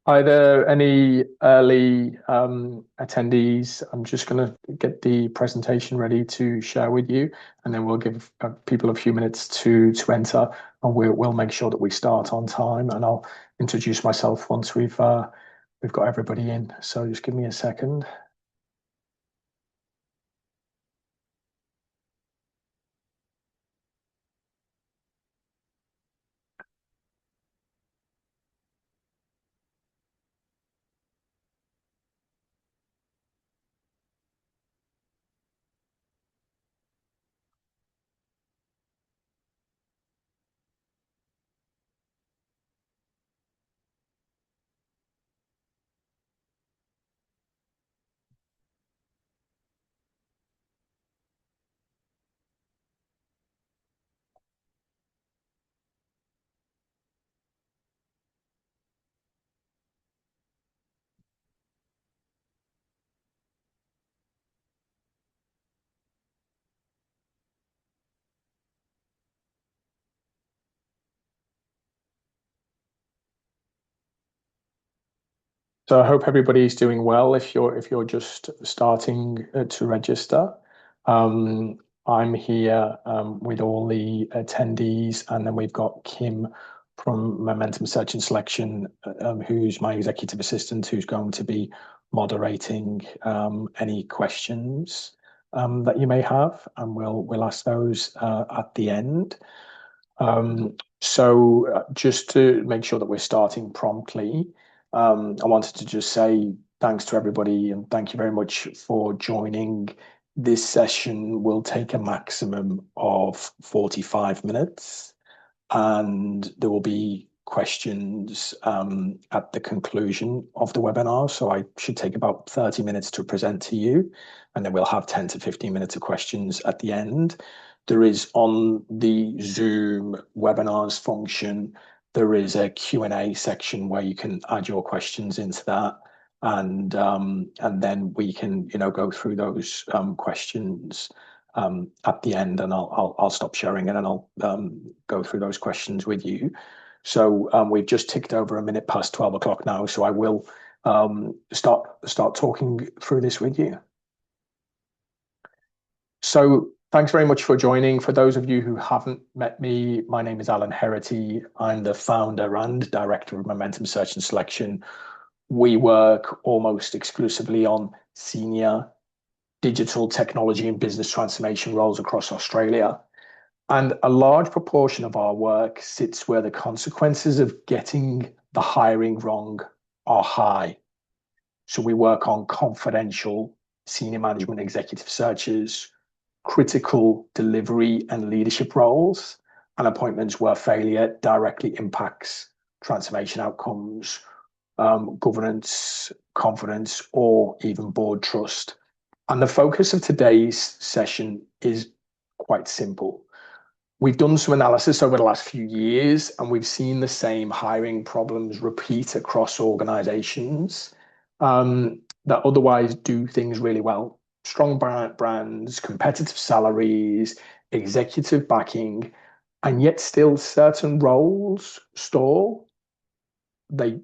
Are there any early attendees? I'm just going to get the presentation ready to share with you, and then we'll give people a few minutes to enter, and we'll make sure that we start on time. And I'll introduce myself once we've got everybody in. So just give me a second. So I hope everybody's doing well. If you're just starting to register, um, I'm here with all the attendees, and then we've got Kim from Momentum Search and Selection, who's my executive assistant, who's going to be moderating any questions that you may have, and we'll ask those at the end. So just to make sure that we're starting promptly, I wanted to just say thanks to everybody and thank you very much for joining. This session will take a maximum of 45 minutes, and there will be questions at the conclusion of the webinar. So I should take about 30 minutes to present to you, and then we'll have 10 to 15 minutes of questions at the end. There is on the Zoom webinars function, there is a Q&A section where you can add your questions into that. And then we can, go through those questions at the end, and I'll stop sharing and then I'll go through those questions with you. So we've just ticked over a minute past 12 o'clock now, so I will start talking through this with you. So thanks very much for joining. For those of you who haven't met me, my name is Alan Herrity. I'm the founder and director of Momentum Search and Selection. We work almost exclusively on senior digital technology and business transformation roles across Australia. And a large proportion of our work sits where the consequences of getting the hiring wrong are high. So we work on confidential senior management executive searches, critical delivery and leadership roles, and appointments where failure directly impacts transformation outcomes, governance, confidence, or even board trust. And the focus of today's session is quite simple. We've done some analysis over the last few years, and we've seen the same hiring problems repeat across organizations that otherwise do things really well. Strong brands, competitive salaries, executive backing, and yet still certain roles stall. The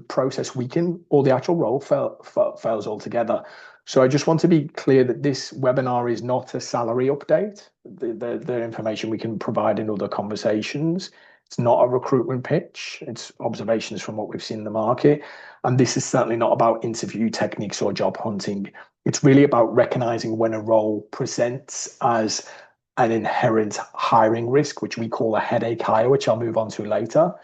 process weaken, or the actual role fails altogether. So I just want to be clear that this webinar is not a salary update. The information we can provide in other conversations. It's not a recruitment pitch. It's observations from what we've seen in the market. And this is certainly not about interview techniques or job hunting. It's really about recognizing when a role presents as an inherent hiring risk, which we call a headache hire, which I'll move on to later,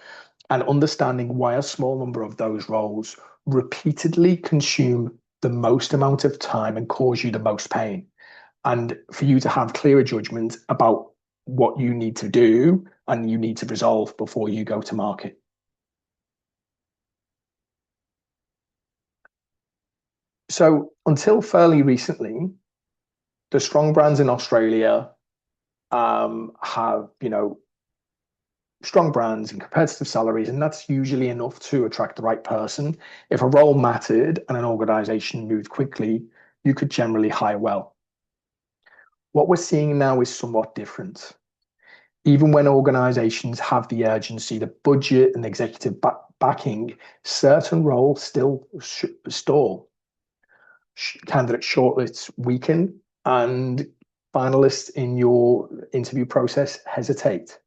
and understanding why a small number of those roles repeatedly consume the most amount of time and cause you the most pain. And for you to have clearer judgment about what you need to do and you need to resolve before you go to market. So until fairly recently, the strong brands in Australia have, strong brands and competitive salaries, and that's usually enough to attract the right person. If a role mattered and an organization moved quickly, you could generally hire well. What we're seeing now is somewhat different. Even when organizations have the urgency, the budget, and executive backing, certain roles still stall. Candidate shortlists weaken, and finalists in your interview process hesitate,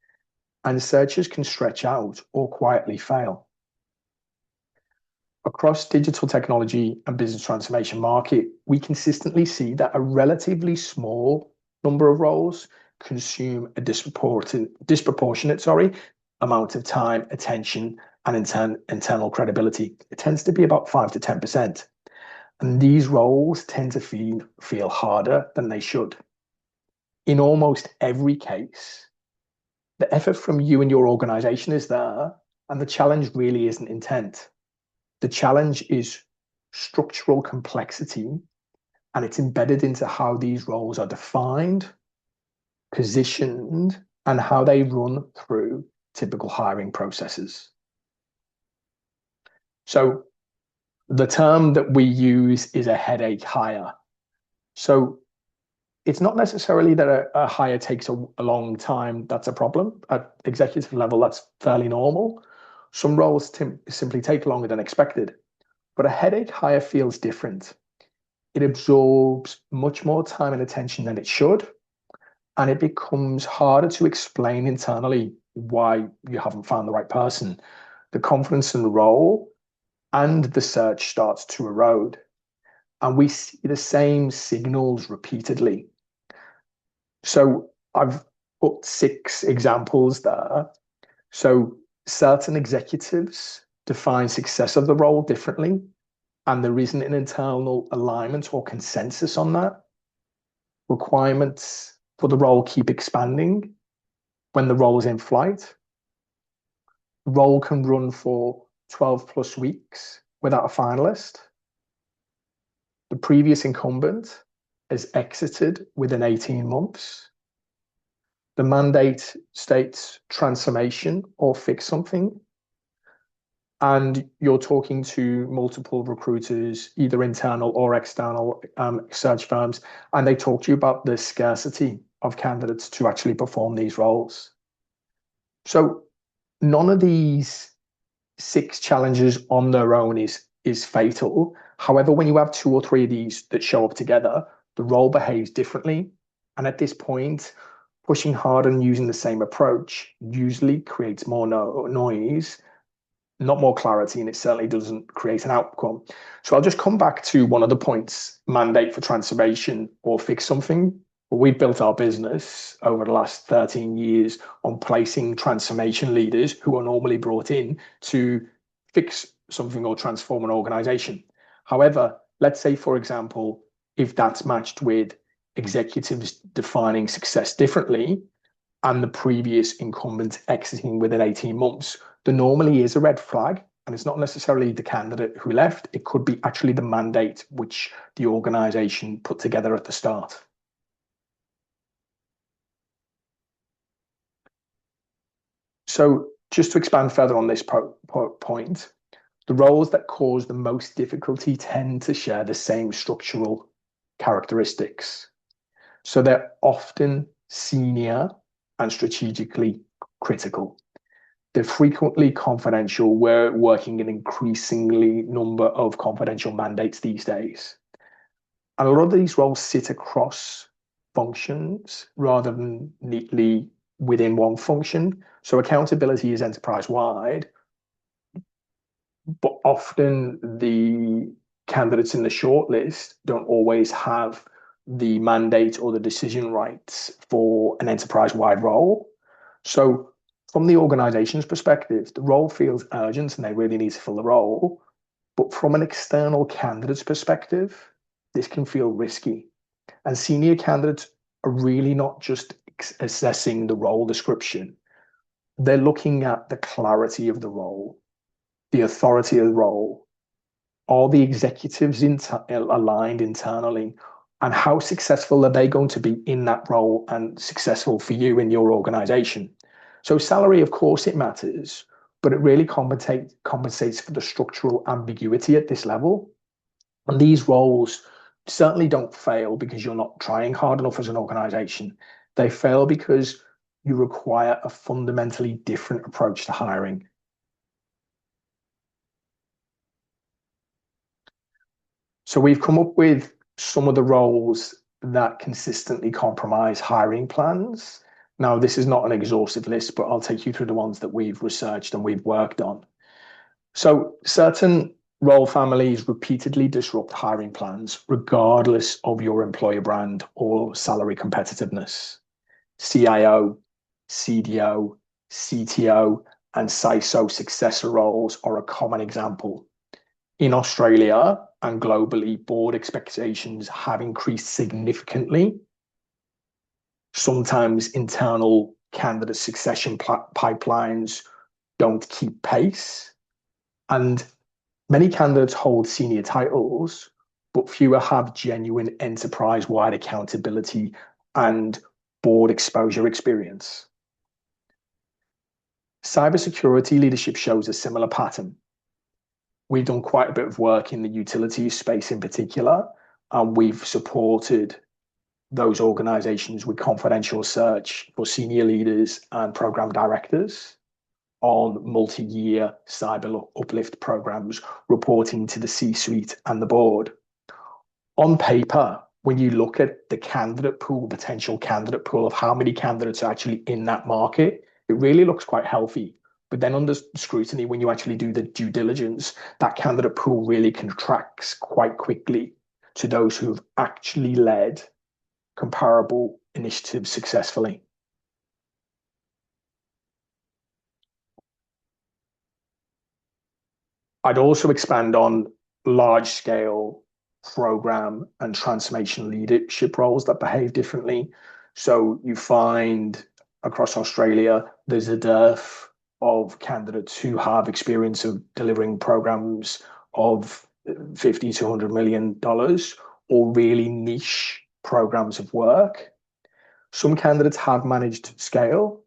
and searches can stretch out or quietly fail. Across digital technology and business transformation market, we consistently see that a relatively small number of roles consume a disproportionate amount of time, attention, and internal credibility. It tends to be about 5 to 10%. And these roles tend to feel harder than they should. In almost every case, the effort from you and your organization is there, and the challenge really isn't intent. The challenge is structural complexity, and it's embedded into how these roles are defined, positioned, and how they run through typical hiring processes. So the term that we use is a headache hire. So it's not necessarily that a hire takes a long time. That's a problem. At executive level, that's fairly normal. Some roles simply take longer than expected. But a headache hire feels different. It absorbs much more time and attention than it should. And it becomes harder to explain internally why you haven't found the right person. The confidence in the role and the search starts to erode. And we see the same signals repeatedly. So I've put 6 examples there. So certain executives define success of the role differently, and there isn't an internal alignment or consensus on that. Requirements for the role keep expanding when the role is in flight. The role can run for 12 plus weeks without a finalist. The previous incumbent has exited within 18 months. The mandate states transformation or fix something. And you're talking to multiple recruiters, either internal or external search firms, and they talk to you about the scarcity of candidates to actually perform these roles. So none of these 6 challenges on their own is fatal. However, when you have 2 or 3 of these that show up together, the role behaves differently. And at this point, pushing hard and using the same approach usually creates more noise, not more clarity, and it certainly doesn't create an outcome. So I'll just come back to one of the points: mandate for transformation or fix something. Well, we've built our business over the last 13 years on placing transformation leaders who are normally brought in to fix something or transform an organization. However, let's say, for example, if that's matched with executives defining success differently and the previous incumbent exiting within 18 months, there normally is a red flag. And it's not necessarily the candidate who left. It could be actually the mandate which the organization put together at the start. So just to expand further on this point, the roles that cause the most difficulty tend to share the same structural characteristics. So they're often senior and strategically critical. They're frequently confidential. We're working an increasingly number of confidential mandates these days. And a lot of these roles sit across functions rather than neatly within one function. So accountability is enterprise-wide, but often the candidates in the shortlist don't always have the mandate or the decision rights for an enterprise-wide role. So from the organization's perspective, the role feels urgent and they really need to fill the role. But from an external candidate's perspective, this can feel risky. And senior candidates are really not just assessing the role description. They're looking at the clarity of the role, the authority of the role, are the executives aligned internally, and how successful are they going to be in that role and successful for you in your organization. So salary, of course, it matters, but it really compensates for the structural ambiguity at this level. And these roles certainly don't fail because you're not trying hard enough as an organization. They fail because you require a fundamentally different approach to hiring. So we've come up with some of the roles that consistently compromise hiring plans. Now, this is not an exhaustive list, but I'll take you through the ones that we've researched and we've worked on. So certain role families repeatedly disrupt hiring plans, regardless of your employer brand or salary competitiveness. CIO, CDO, CTO, and CISO successor roles are a common example. In Australia and globally, board expectations have increased significantly. Sometimes internal candidate succession pipelines don't keep pace. And many candidates hold senior titles, but fewer have genuine enterprise-wide accountability and board exposure experience. Cybersecurity leadership shows a similar pattern. We've done quite a bit of work in the utilities space in particular, and we've supported those organizations with confidential search for senior leaders and program directors on multi-year cyber uplift programs reporting to the C-suite and the board. On paper, when you look at the candidate pool, potential candidate pool of how many candidates are actually in that market, it really looks quite healthy. But then under scrutiny, when you actually do the due diligence, that candidate pool really contracts quite quickly to those who've actually led comparable initiatives successfully. I'd also expand on large scale program and transformation leadership roles that behave differently. So you find across Australia, there's a dearth of candidates who have experience of delivering programs of 50 to $100 million or really niche programs of work. Some candidates have managed scale,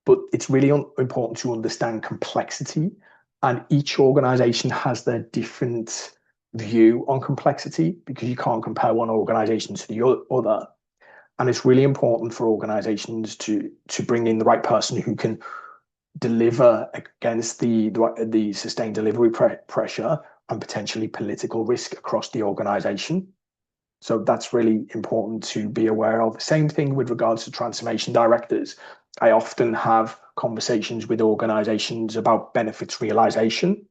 but it's really important to understand complexity. And each organization has their different view on complexity because you can't compare one organization to the other. And it's really important for organizations to bring in the right person who can deliver against the sustained delivery pressure and potentially political risk across the organization. So that's really important to be aware of. Same thing with regards to transformation directors. I often have conversations with organizations about benefits realization.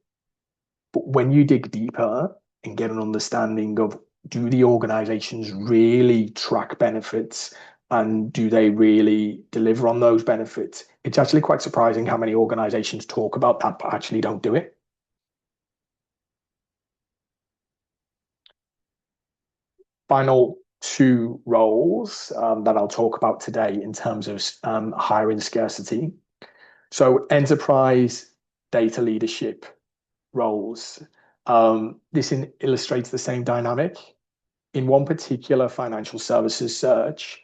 But when you dig deeper and get an understanding of, do the organizations really track benefits and do they really deliver on those benefits? It's actually quite surprising how many organizations talk about that but actually don't do it. Final two roles that I'll talk about today in terms of hiring scarcity. So enterprise data leadership roles. This illustrates the same dynamic. In one particular financial services search,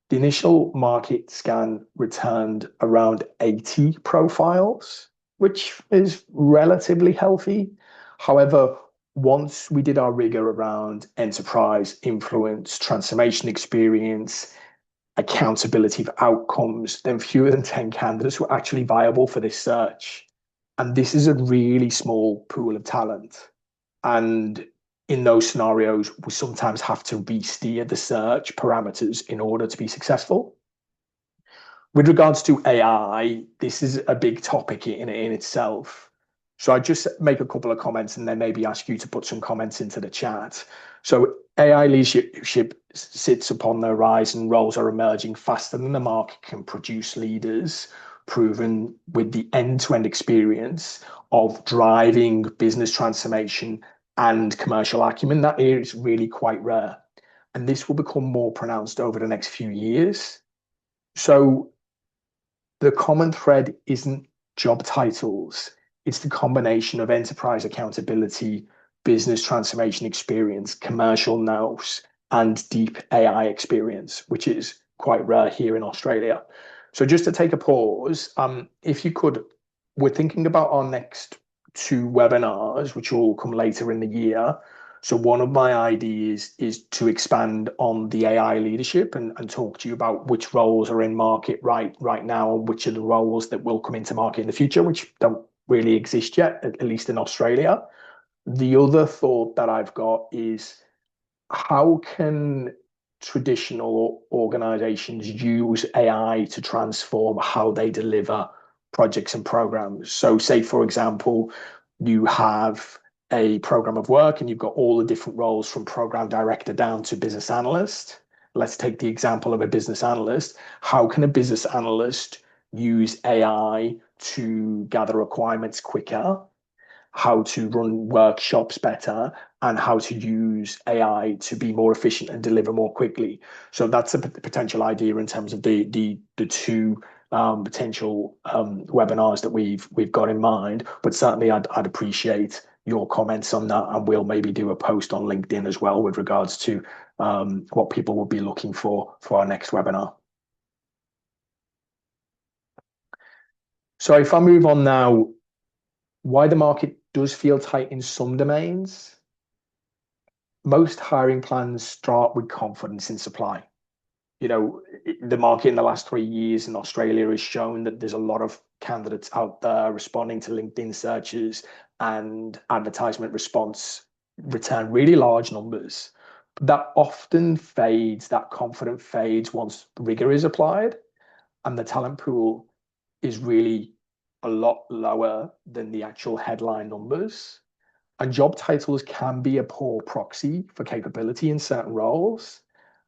the initial market scan returned around 80 profiles, which is relatively healthy. However, once we did our rigor around enterprise influence, transformation experience, accountability of outcomes, then fewer than 10 candidates were actually viable for this search. And this is a really small pool of talent. And in those scenarios, we sometimes have to re-steer the search parameters in order to be successful. With regards to AI, this is a big topic in itself. So I just make a couple of comments and then maybe ask you to put some comments into the chat. So AI leadership sits upon the horizon. Roles are emerging faster than the market can produce leaders, proven with the end-to-end experience of driving business transformation and commercial acumen. That is really quite rare. And this will become more pronounced over the next few years. So the common thread isn't job titles, it's the combination of enterprise accountability, business transformation experience, commercial nous, and deep AI experience, which is quite rare here in Australia. So just to take a pause, if you could, we're thinking about our next two webinars, which will come later in the year. So one of my ideas is to expand on the AI leadership and talk to you about which roles are in market right now and which are the roles that will come into market in the future, which don't really exist yet, at least in Australia. The other thought that I've got is how can traditional organizations use AI to transform how they deliver projects and programs? So, say, for example, you have a program of work and you've got all the different roles from program director down to business analyst. Let's take the example of a business analyst. How can a business analyst use AI to gather requirements quicker, how to run workshops better, and how to use AI to be more efficient and deliver more quickly? So that's a potential idea in terms of the two potential webinars that we've got in mind. But certainly, I'd appreciate your comments on that, and we'll maybe do a post on LinkedIn as well with regards to what people will be looking for our next webinar. So if I move on now, why the market does feel tight in some domains. Most hiring plans start with confidence in supply. You know, the market in the last 3 years in Australia has shown that there's a lot of candidates out there responding to LinkedIn searches, and advertisement response return really large numbers. But that often fades, that confidence fades once rigor is applied, and the talent pool is really a lot lower than the actual headline numbers. And job titles can be a poor proxy for capability in certain roles.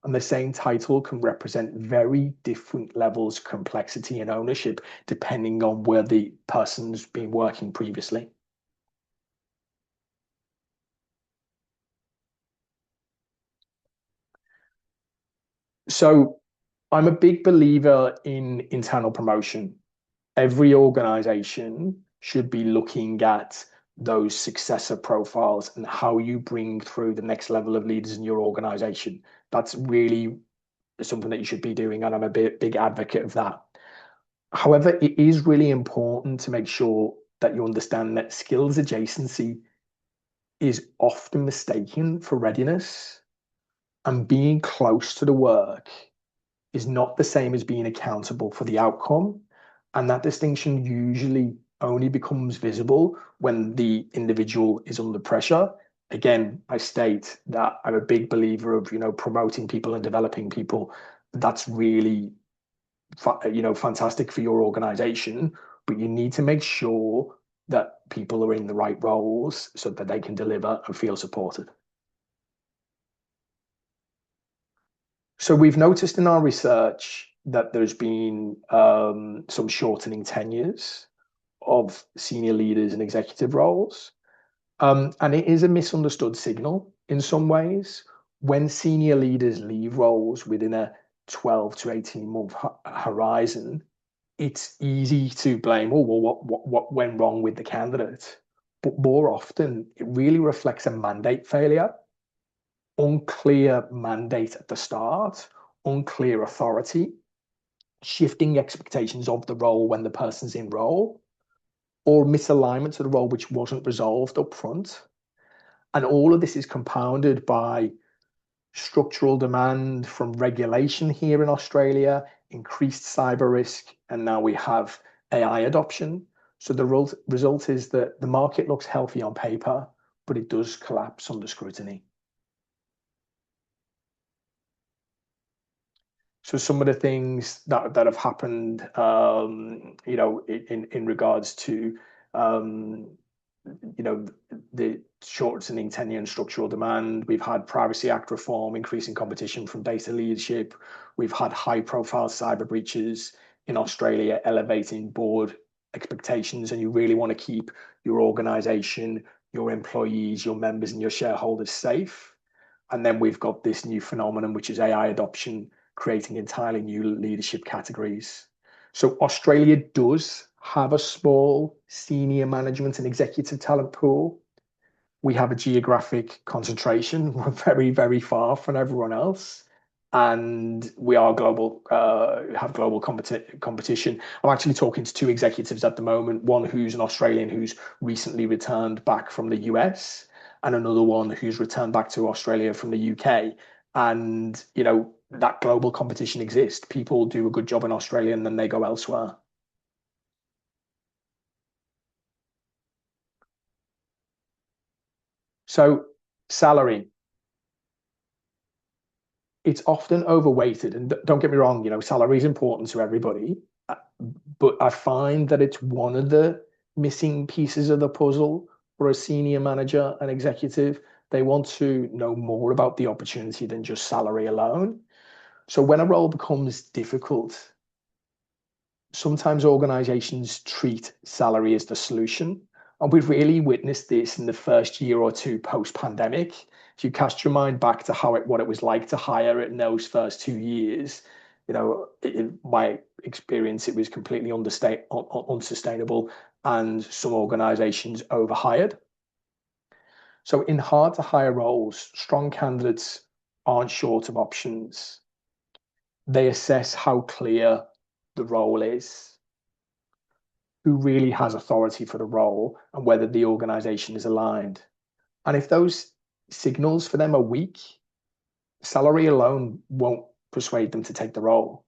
And the same title can represent very different levels of complexity and ownership depending on where the person's been working previously. So I'm a big believer in internal promotion. Every organization should be looking at those successor profiles and how you bring through the next level of leaders in your organization. That's really something that you should be doing, and I'm a big advocate of that. However, it is really important to make sure that you understand that skills adjacency is often mistaken for readiness, and being close to the work is not the same as being accountable for the outcome. And that distinction usually only becomes visible when the individual is under pressure. Again, I state that I'm a big believer of, promoting people and developing people. That's really, fantastic for your organization, but you need to make sure that people are in the right roles so that they can deliver and feel supported. So we've noticed in our research that there's been some shortening tenures of senior leaders and executive roles. And it is a misunderstood signal in some ways. When senior leaders leave roles within a 12 to 18-month horizon, it's easy to blame, oh, well, what went wrong with the candidate? But more often, it really reflects a mandate failure, unclear mandate at the start, unclear authority, shifting expectations of the role when the person's in role, or misalignment to the role which wasn't resolved up front. And all of this is compounded by structural demand from regulation here in Australia, increased cyber risk, and now we have AI adoption. So the result is that the market looks healthy on paper, but it does collapse under scrutiny. So some of the things that have happened, in regards to, um, the shortening tenure and structural demand. We've had Privacy Act reform, increasing competition from data leadership. We've had high-profile cyber breaches in Australia, elevating board expectations, and you really want to keep your organization, your employees, your members, and your shareholders safe. And then we've got this new phenomenon, which is AI adoption, creating entirely new leadership categories. So Australia does have a small senior management and executive talent pool. We have a geographic concentration. We're very, very far from everyone else. And we are global, have global competition. I'm actually talking to two executives at the moment, one who's an Australian who's recently returned back from the US, and another one who's returned back to Australia from the UK. And, that global competition exists. People do a good job in Australia and then they go elsewhere. So salary, it's often overweighted, and don't get me wrong, salary is important to everybody, uh, but I find that it's one of the missing pieces of the puzzle for a senior manager and executive. They want to know more about the opportunity than just salary alone. So when a role becomes difficult, sometimes organizations treat salary as the solution. And we've really witnessed this in the first year or two post-pandemic. If you cast your mind back to what it was like to hire in those first 2 years, in my experience, it was completely unsustainable, and some organizations overhired. So in hard to hire roles, strong candidates aren't short of options. They assess how clear the role is, who really has authority for the role, and whether the organization is aligned. And if those signals for them are weak, salary alone won't persuade them to take the role.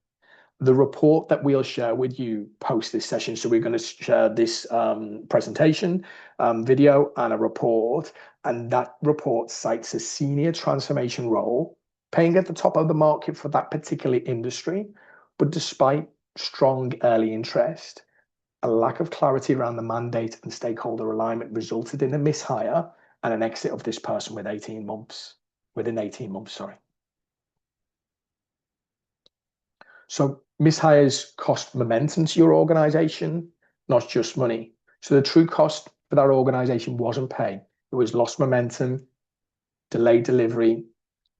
The report that we'll share with you post this session, so we're going to share this presentation, video, and a report. And that report cites a senior transformation role, paying at the top of the market for that particular industry. But despite strong early interest, a lack of clarity around the mandate and stakeholder alignment resulted in a mishire and an exit of this person within 18 months, sorry. So mishires cost momentum to your organization, not just money. So the true cost for that organization wasn't pay. It was lost momentum, delayed delivery,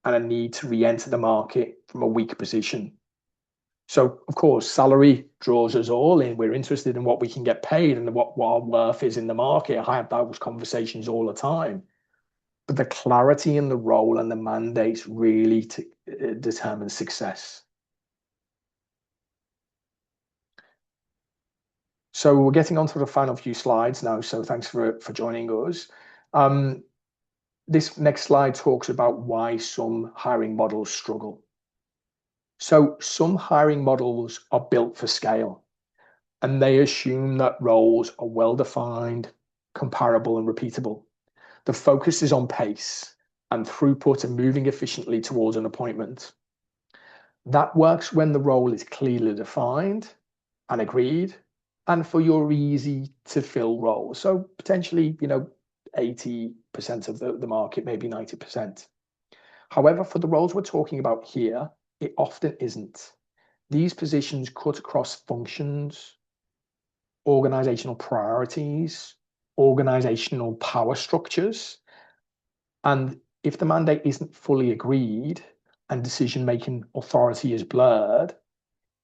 and a need to re-enter the market from a weak position. So, of course, salary draws us all in. We're interested in what we can get paid and what our worth is in the market. I have those conversations all the time. But the clarity in the role and the mandates really determine success. So we're getting on to the final few slides now. So thanks for joining us. This next slide talks about why some hiring models struggle. So some hiring models are built for scale, and they assume that roles are well-defined, comparable, and repeatable. The focus is on pace and throughput and moving efficiently towards an appointment. That works when the role is clearly defined and agreed, and for your easy to fill role. So potentially, 80% of the market, maybe 90%. However, for the roles we're talking about here, it often isn't. These positions cut across functions, organizational priorities, organizational power structures. And if the mandate isn't fully agreed and decision-making authority is blurred,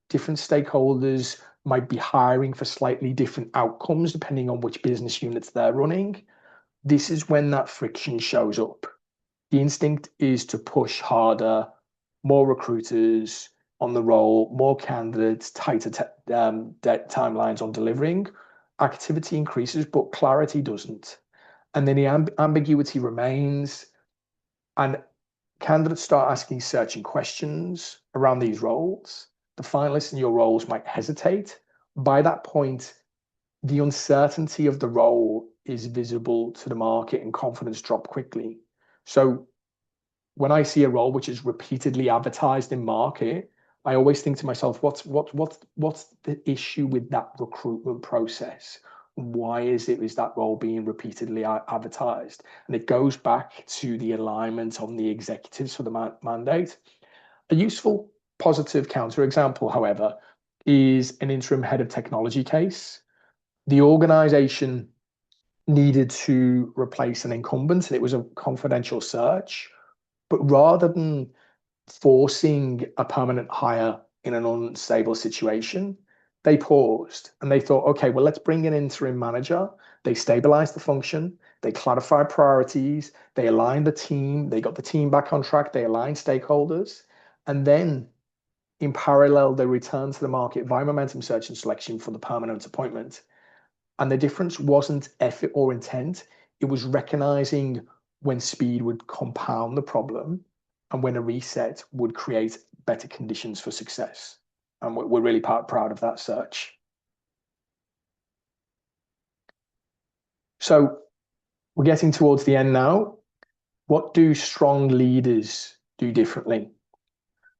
different stakeholders might be hiring for slightly different outcomes depending on which business units they're running. This is when that friction shows up. The instinct is to push harder, more recruiters on the roll, more candidates, tighter timelines on delivering. Activity increases, but clarity doesn't. And then the ambiguity remains, and candidates start asking searching questions around these roles. The finalists in your roles might hesitate. By that point, the uncertainty of the role is visible to the market and confidence drop quickly. So when I see a role which is repeatedly advertised in market, I always think to myself, what's the issue with that recruitment process? Why is that role being repeatedly advertised? And it goes back to the alignment on the executives for the mandate. A useful positive counterexample, however, is an interim head of technology case. The organization needed to replace an incumbent, and it was a confidential search. But rather than forcing a permanent hire in an unstable situation, they paused and they thought, okay, well, let's bring an interim manager. They stabilized the function, they clarified priorities, they aligned the team, they got the team back on track, they aligned stakeholders. And then in parallel, they returned to the market via momentum search and selection for the permanent appointment. And the difference wasn't effort or intent, it was recognizing when speed would compound the problem and when a reset would create better conditions for success. And we're really proud of that search. So we're getting towards the end now. What do strong leaders do differently?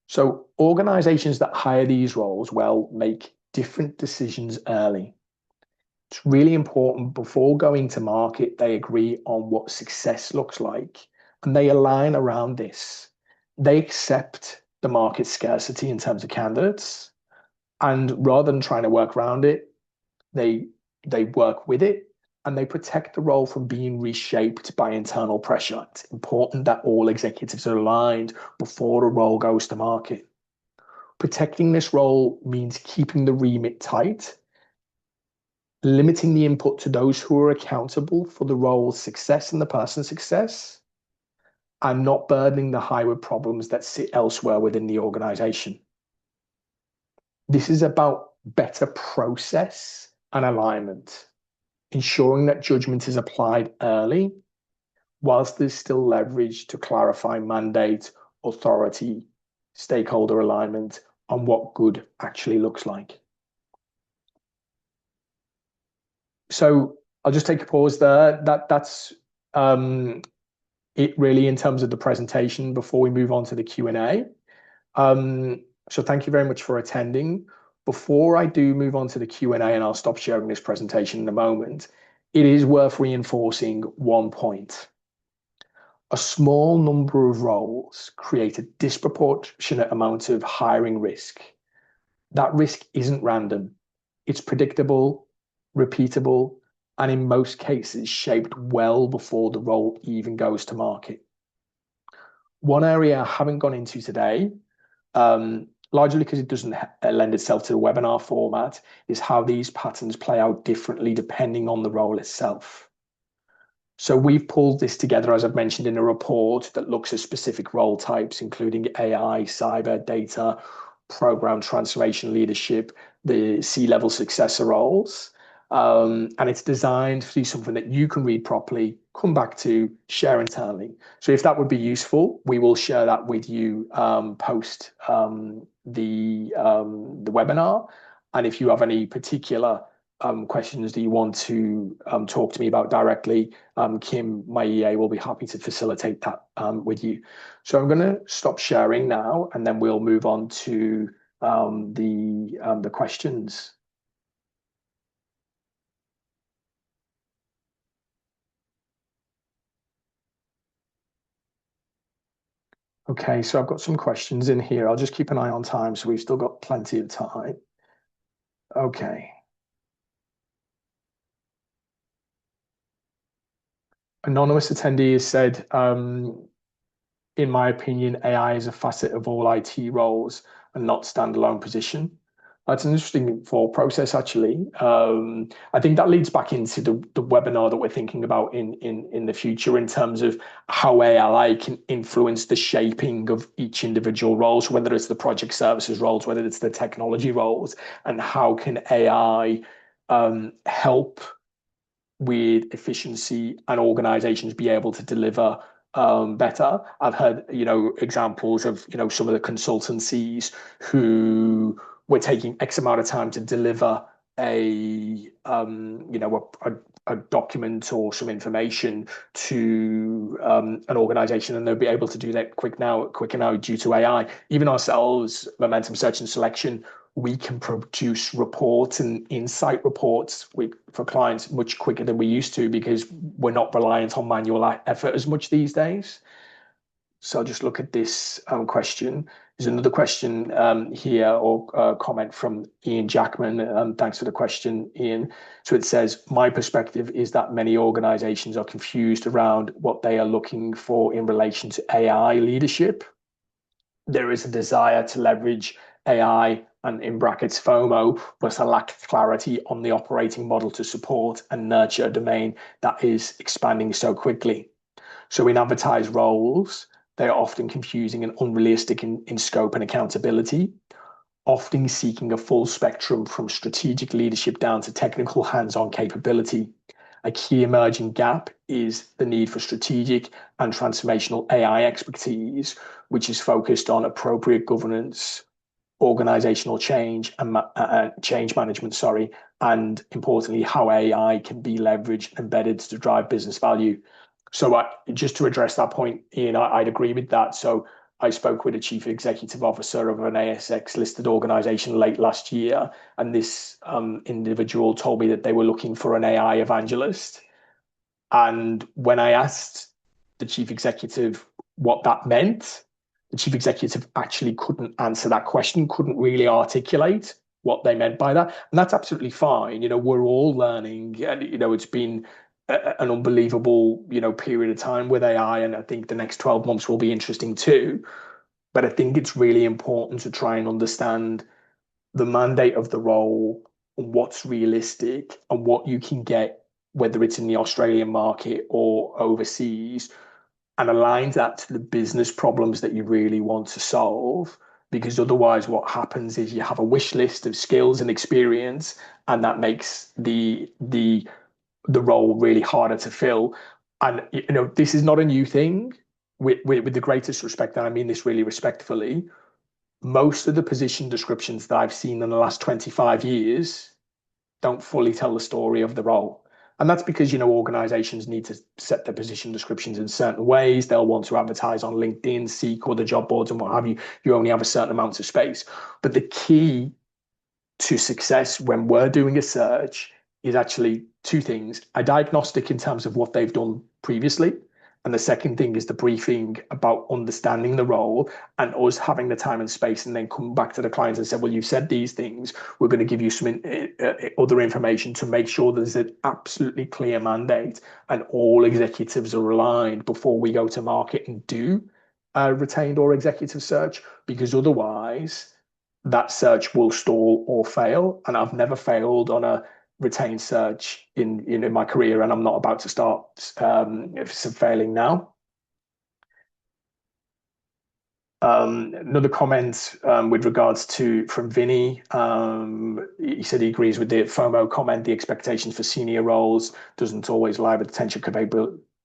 So organizations that hire these roles well make different decisions early. It's really important before going to market, they agree on what success looks like and they align around this. They accept the market scarcity in terms of candidates. And rather than trying to work around it, they they work with it and they protect the role from being reshaped by internal pressure. It's important that all executives are aligned before the role goes to market. Protecting this role means keeping the remit tight, limiting the input to those who are accountable for the role's success and the person's success, and not burdening the high with problems that sit elsewhere within the organization. This is about better process and alignment, ensuring that judgment is applied early, whilst there's still leverage to clarify mandate, authority, stakeholder alignment, on what good actually looks like. So I'll just take a pause there. That's it really in terms of the presentation before we move on to the Q&A. So thank you very much for attending. Before I do move on to the Q&A, and I'll stop sharing this presentation in a moment, it is worth reinforcing one point. A small number of roles create a disproportionate amount of hiring risk. That risk isn't random. It's predictable, repeatable, and in most cases shaped well before the role even goes to market. One area I haven't gone into today, largely because it doesn't lend itself to the webinar format, is how these patterns play out differently depending on the role itself. So we've pulled this together, as I've mentioned, in a report that looks at specific role types, including AI, cyber, data, program transformation leadership, the C-level successor roles. And it's designed to be something that you can read properly, come back to, share internally. So if that would be useful, we will share that with you post the webinar. And if you have any particular questions that you want to talk to me about directly, Kim, my EA, will be happy to facilitate that with you. So I'm going to stop sharing now, and then we'll move on to the questions. Okay, so I've got some questions in here. I'll just keep an eye on time, so we've still got plenty of time. Okay. Anonymous attendee has said, in my opinion, AI is a facet of all IT roles and not standalone position. That's an interesting thought process, actually. I think that leads back into the webinar that we're thinking about in the future in terms of how AI can influence the shaping of each individual role. So whether it's the project services roles, whether it's the technology roles, and how can AI help with efficiency and organizations be able to deliver better. I've heard, examples of, some of the consultancies who were taking X amount of time to deliver a document or some information to an organization, and they'll be able to do that quicker now due to AI. Even ourselves, Momentum Search and Selection, we can produce reports and insight reports for clients much quicker than we used to because we're not reliant on manual effort as much these days. So I'll just look at this question. There's another question here, or comment from Ian Jackman. Thanks for the question, Ian. So it says, my perspective is that many organizations are confused around what they are looking for in relation to AI leadership. There is a desire to leverage AI and in brackets FOMO, but a lack of clarity on the operating model to support and nurture a domain that is expanding so quickly. So in advertised roles, they are often confusing and unrealistic in scope and accountability, often seeking a full spectrum from strategic leadership down to technical hands-on capability. A key emerging gap is the need for strategic and transformational AI expertise, which is focused on appropriate governance, organizational change and change management, and importantly, how AI can be leveraged and embedded to drive business value. So just to address that point, Ian, I'd agree with that. So I spoke with a chief executive officer of an ASX listed organization late last year, and this individual told me that they were looking for an AI evangelist. And when I asked the chief executive what that meant, the chief executive actually couldn't answer that question, couldn't really articulate what they meant by that. And that's absolutely fine. We're all learning, and, it's been an unbelievable, period of time with AI. And I think the next 12 months will be interesting too. But I think it's really important to try and understand the mandate of the role, what's realistic, and what you can get, whether it's in the Australian market or overseas, and align that to the business problems that you really want to solve. Because otherwise, what happens is you have a wish list of skills and experience, and that makes the role really harder to fill. And this is not a new thing. With the greatest respect, and I mean this really respectfully, most of the position descriptions that I've seen in the last 25 years don't fully tell the story of the role. And that's because, organizations need to set their position descriptions in certain ways. They'll want to advertise on LinkedIn, Seek, or the job boards and what have you. You only have a certain amount of space. But the key to success when we're doing a search is actually two things: a diagnostic in terms of what they've done previously. And the second thing is the briefing about understanding the role and us having the time and space, and then come back to the clients and say, well, you've said these things. We're going to give you some other information to make sure there's an absolutely clear mandate and all executives are aligned before we go to market and do a retained or executive search, because otherwise that search will stall or fail. And I've never failed on a retained search in my career, and I'm not about to start failing now. Another comment with regards to from Vinny. He said he agrees with the FOMO comment. The expectations for senior roles doesn't always lie with potential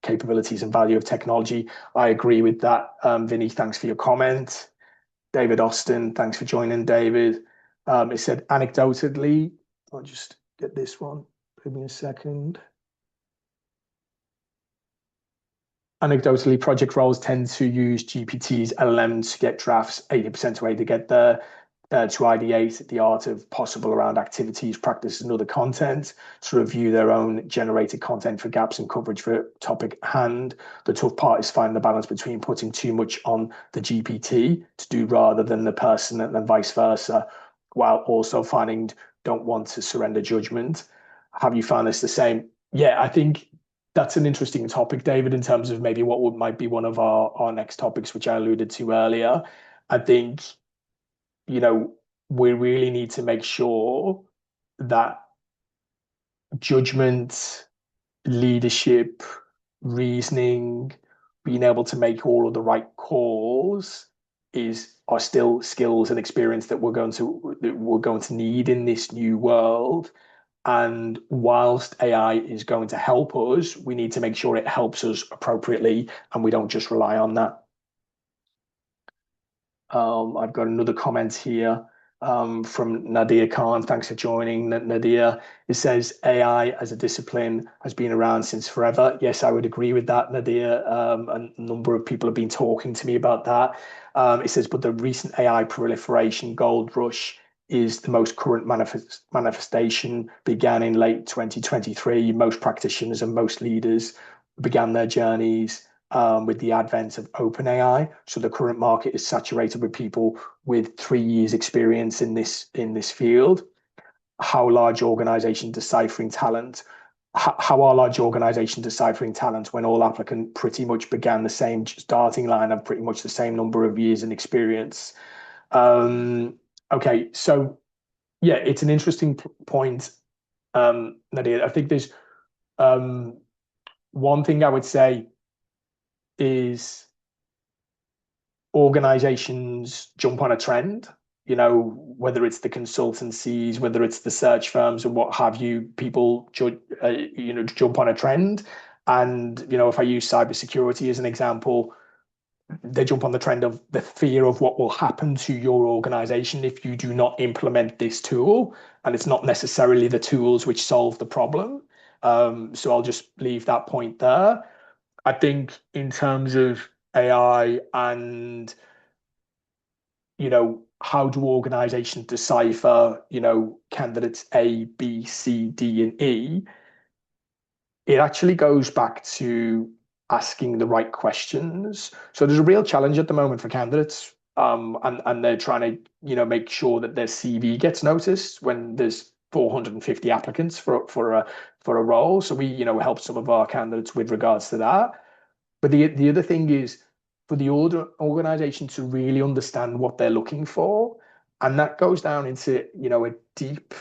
capabilities and value of technology. I agree with that. Vinny, thanks for your comment. David Austin, thanks for joining, David. It said anecdotally, I'll just get this one. Give me a second. Anecdotally, project roles tend to use GPT's LLMs to get drafts 80% way to get there, to ideate the art of possible around activities, practice, and other content, to review their own generated content for gaps and coverage for topic at hand. The tough part is finding the balance between putting too much on the GPT to do rather than the person, and then vice versa, while also finding don't want to surrender judgment. Have you found this the same? Yeah, I think that's an interesting topic, David, in terms of maybe what might be one of our next topics, which I alluded to earlier. I think, we really need to make sure that judgment, leadership, reasoning, being able to make all of the right calls are still skills and experience that we're going to need in this new world. And whilst AI is going to help us, we need to make sure it helps us appropriately and we don't just rely on that. I've got another comment here from Nadia Khan. Thanks for joining, Nadia. It says AI as a discipline has been around since forever. Yes, I would agree with that, Nadia. A number of people have been talking to me about that. It says, but the recent AI proliferation gold rush is the most current manifestation, began in late 2023. Most practitioners and most leaders began their journeys with the advent of OpenAI. So the current market is saturated with people with 3 years experience in this field. How large organization deciphering talent? How are large organizations deciphering talent when all applicants pretty much began the same starting line and pretty much the same number of years in experience? Okay, so yeah, it's an interesting point, Nadia. I think there's one thing I would say is organizations jump on a trend, whether it's the consultancies, whether it's the search firms and what have you, people jump on a trend. And, if I use cybersecurity as an example, they jump on the trend of the fear of what will happen to your organization if you do not implement this tool. And it's not necessarily the tools which solve the problem. So I'll just leave that point there. I think in terms of AI and, how do organizations decipher, candidates A, B, C, D, and E, it actually goes back to asking the right questions. So there's a real challenge at the moment for candidates, and they're trying to, make sure that their CV gets noticed when there's 450 applicants for a role. So we, help some of our candidates with regards to that. But the other thing is for the order organization to really understand what they're looking for, and that goes down into, a deep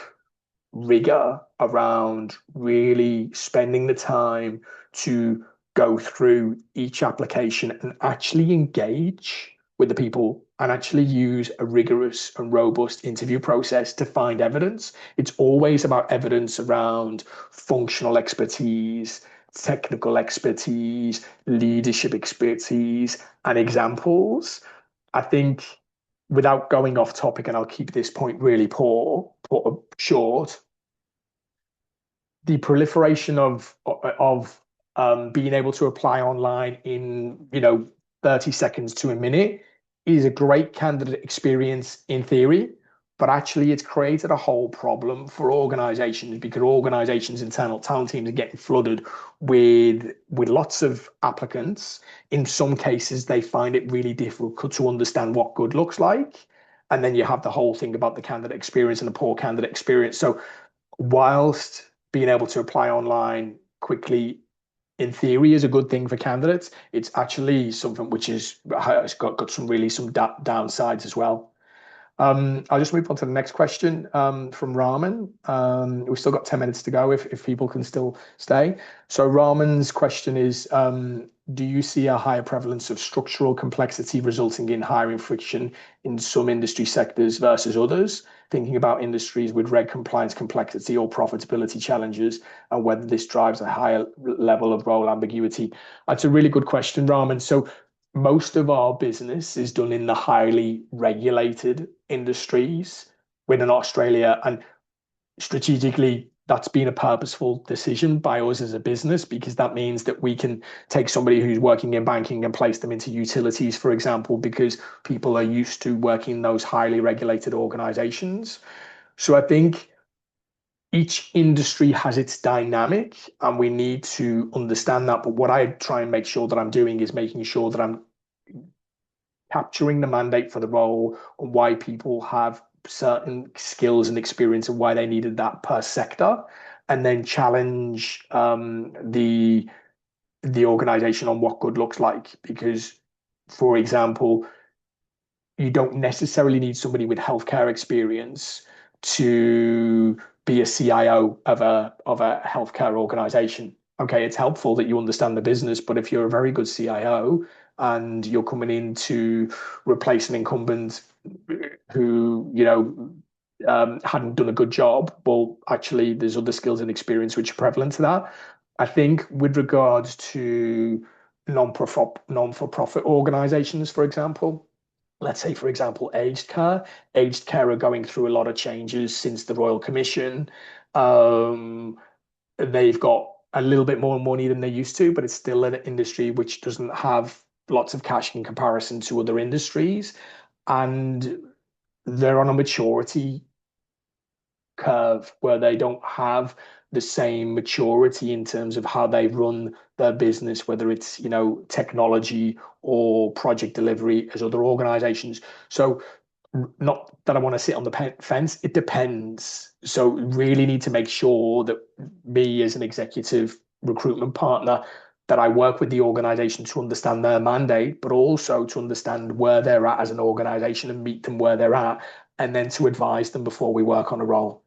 rigor around really spending the time to go through each application and actually engage with the people and actually use a rigorous and robust interview process to find evidence. It's always about evidence around functional expertise, technical expertise, leadership expertise, and examples. I think without going off topic, and I'll keep this point really short, the proliferation of being able to apply online in 30 seconds to a minute is a great candidate experience in theory, but actually it's created a whole problem for organizations because organizations internal talent teams are getting flooded with lots of applicants. In some cases they find it really difficult to understand what good looks like, and then you have the whole thing about the candidate experience and the poor candidate experience. So whilst being able to apply online quickly in theory is a good thing for candidates, it's actually something which has got some downsides as well. I'll just move on to the next question from Raman. We've still got 10 minutes to go if people can still stay. So Raman's question is, do you see a higher prevalence of structural complexity resulting in hiring friction in some industry sectors versus others? Thinking about industries with reg compliance complexity or profitability challenges, and whether this drives a higher level of role ambiguity. That's a really good question, Raman. So most of our business is done in the highly regulated industries within Australia. And strategically, that's been a purposeful decision by us as a business because that means that we can take somebody who's working in banking and place them into utilities, for example, because people are used to working in those highly regulated organizations. So I think each industry has its dynamic and we need to understand that. But what I try and make sure that I'm doing is making sure that I'm capturing the mandate for the role and why people have certain skills and experience and why they needed that per sector, and then challenge the organization on what good looks like. Because, for example, you don't necessarily need somebody with healthcare experience to be a CIO of a healthcare organization. Okay, it's helpful that you understand the business, but if you're a very good CIO and you're coming in to replace an incumbent who, hadn't done a good job, well, actually, there's other skills and experience which are prevalent to that. I think with regards to non-for-profit organizations, for example, let's say, for example, aged care are going through a lot of changes since the Royal Commission. Um, they've got a little bit more money than they used to, but it's still an industry which doesn't have lots of cash in comparison to other industries. And they're on a maturity curve where they don't have the same maturity in terms of how they run their business, whether it's, technology or project delivery as other organizations. So not that I want to sit on the fence, it depends. So really need to make sure that me as an executive recruitment partner, that I work with the organization to understand their mandate, but also to understand where they're at as an organization and meet them where they're at, and then to advise them before we work on a role.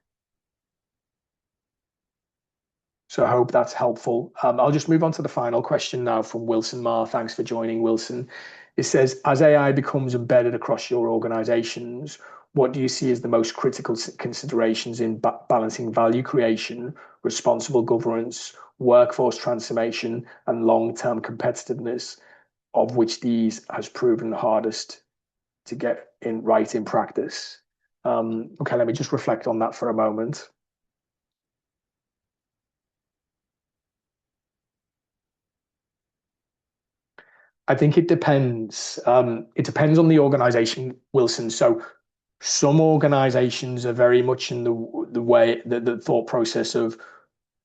So I hope that's helpful. I'll just move on to the final question now from Wilson Marr. Thanks for joining, Wilson. It says, as AI becomes embedded across your organizations, what do you see as the most critical considerations in balancing value creation, responsible governance, workforce transformation, and long-term competitiveness, of which these has proven hardest to get right in practice? Okay, let me just reflect on that for a moment. I think it depends. It depends on the organization, Wilson. So some organizations are very much in the way the thought process of,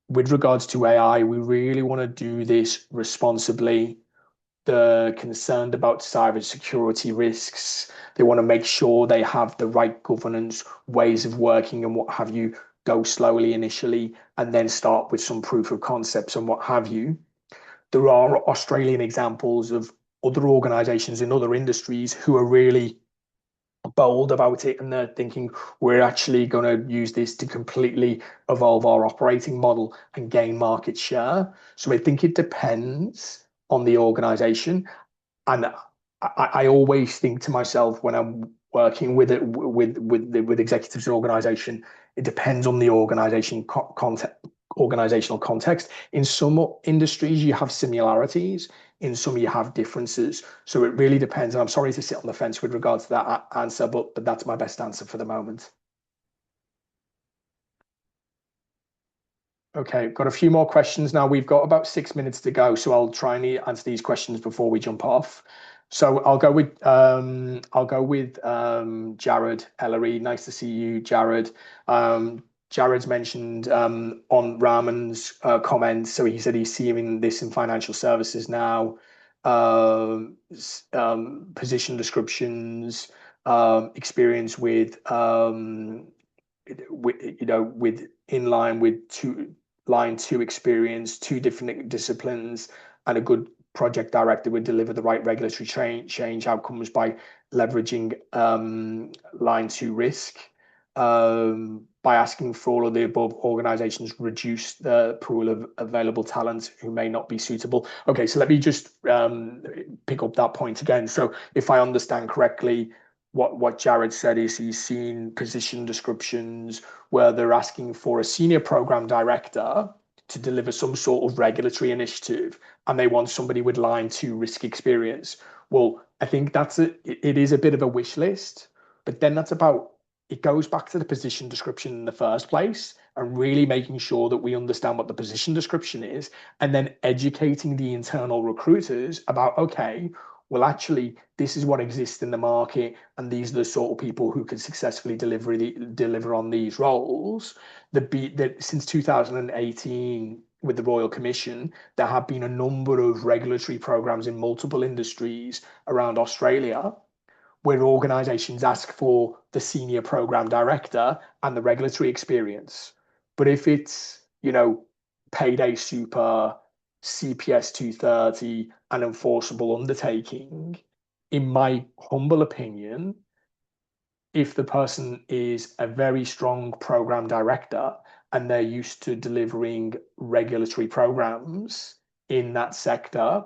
with regards to AI, we really want to do this responsibly. They're concerned about cybersecurity risks. They want to make sure they have the right governance, ways of working, and what have you. Go slowly initially, and then start with some proof of concepts and what have you. There are Australian examples of other organizations in other industries who are really bold about it, and they're thinking we're actually going to use this to completely evolve our operating model and gain market share. So I think it depends on the organization. And I always think to myself when I'm working with it with executives or organization, it depends on the organizational context. In some industries, you have similarities. In some, you have differences. So it really depends. And I'm sorry to sit on the fence with regards to that answer, but that's my best answer for the moment. Okay, got a few more questions now. We've got about 6 minutes to go, so I'll try and answer these questions before we jump off. So I'll go with Jared Ellery. Nice to see you, Jared. Jared's mentioned on Raman's comments. So he said he's seeing this in financial services now. Position descriptions, experience with in line with line two experience, two different disciplines, and a good project director would deliver the right regulatory change outcomes by leveraging line two risk. By asking for all of the above, organizations reduce the pool of available talent who may not be suitable. Okay, so let me just pick up that point again. So if I understand correctly, what Jared said is he's seen position descriptions where they're asking for a senior program director to deliver some sort of regulatory initiative, and they want somebody with line two risk experience. Well, I think it is a bit of a wish list, but then it goes back to the position description in the first place and really making sure that we understand what the position description is, and then educating the internal recruiters about, okay, well, actually, this is what exists in the market, and these are the sort of people who can successfully deliver on these roles. That since 2018, with the Royal Commission, there have been a number of regulatory programs in multiple industries around Australia where organizations ask for the senior program director and the regulatory experience. But if it's, payday super, CPS 230, an enforceable undertaking, in my humble opinion, if the person is a very strong program director and they're used to delivering regulatory programs in that sector,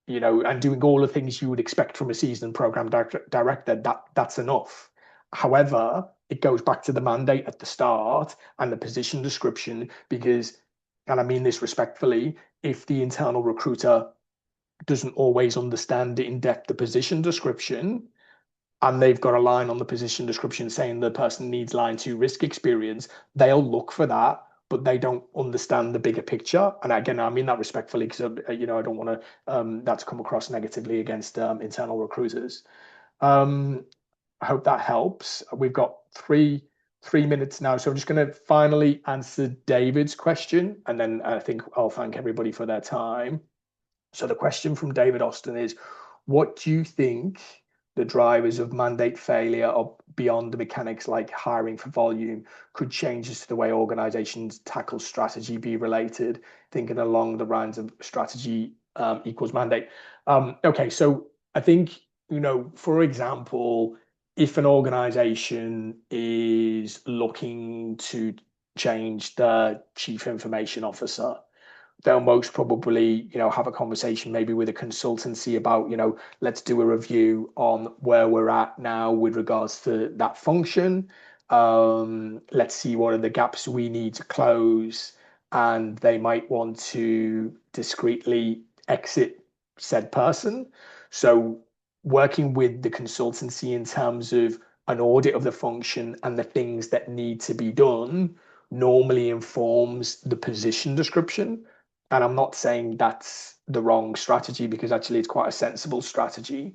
and doing all the things you would expect from a seasoned program director, that's enough. However, it goes back to the mandate at the start and the position description, because, and I mean this respectfully, if the internal recruiter doesn't always understand in depth the position description, and they've got a line on the position description saying the person needs line two risk experience, they'll look for that, but they don't understand the bigger picture. And again, I mean that respectfully, because I don't want that to come across negatively against internal recruiters. I hope that helps. We've got three minutes now, so I'm just going to finally answer David's question, and then I think I'll thank everybody for their time. So the question from David Austin is, what do you think the drivers of mandate failure are beyond the mechanics like hiring for volume? Could changes to the way organizations tackle strategy be related? Thinking along the lines of strategy equals mandate. Okay, so I think, for example, if an organization is looking to change the chief information officer, they'll most probably, have a conversation maybe with a consultancy about, let's do a review on where we're at now with regards to that function. Let's see what are the gaps we need to close, and they might want to discreetly exit said person. So working with the consultancy in terms of an audit of the function and the things that need to be done normally informs the position description. And I'm not saying the wrong strategy because actually it's quite a sensible strategy.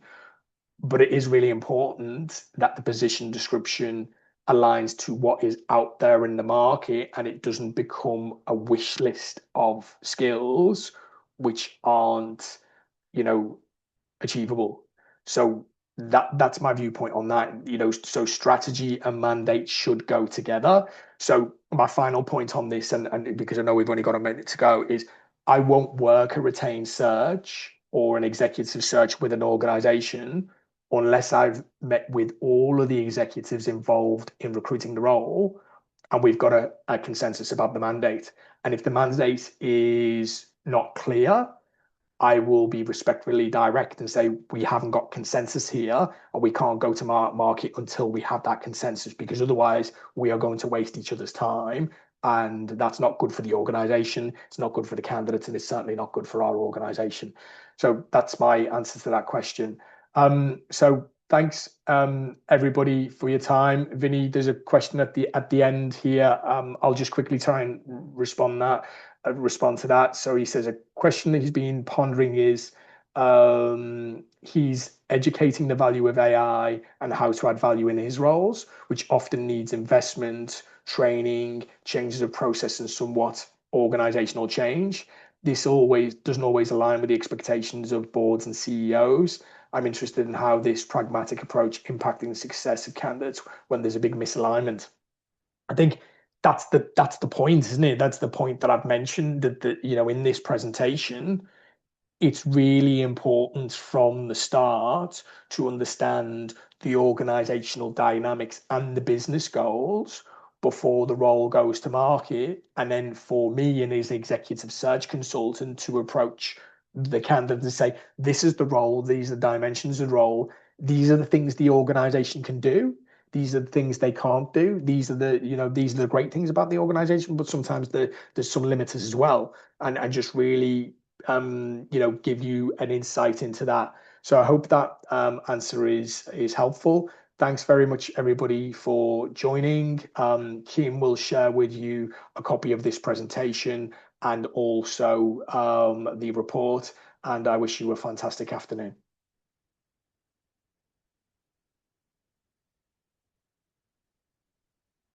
But it is really important that the position description aligns to what is out there in the market and it doesn't become a wish list of skills which aren't, you know, achievable. So that's my viewpoint on that. So strategy and mandate should go together. So my final point on this, and because I know we've only got a minute to go, is I won't work a retained search or an executive search with an organization unless I've met with all of the executives involved in recruiting the role and we've got a consensus about the mandate. And if the mandate is not clear, I will be respectfully direct and say we haven't got consensus here and we can't go to market until we have that consensus because otherwise we are going to waste each other's time and that's not good for the organization, it's not good for the candidates, and it's certainly not good for our organization. So that's my answer to that question. So thanks everybody for your time. Vinny, there's a question at the end here. I'll just quickly try and respond to that. So he says a question that he's been pondering is he's educating the value of AI and how to add value in his roles, which often needs investment, training, changes of process, and somewhat organizational change. This always doesn't always align with the expectations of boards and CEOs. I'm interested in how this pragmatic approach impacting the success of candidates when there's a big misalignment. I think that's the point, isn't it? That's the point that I've mentioned that in this presentation, it's really important from the start to understand the organizational dynamics and the business goals before the role goes to market. And then for me and as executive search consultant to approach the candidate and say, this is the role, these are the dimensions of the role, these are the things the organization can do. These are the things they can't do. These are the great things about the organization, but sometimes there's some limiters as well. And just really give you an insight into that. So I hope that answer is helpful. Thanks very much, everybody, for joining. Kim will share with you a copy of this presentation and also the report. And I wish you a fantastic afternoon.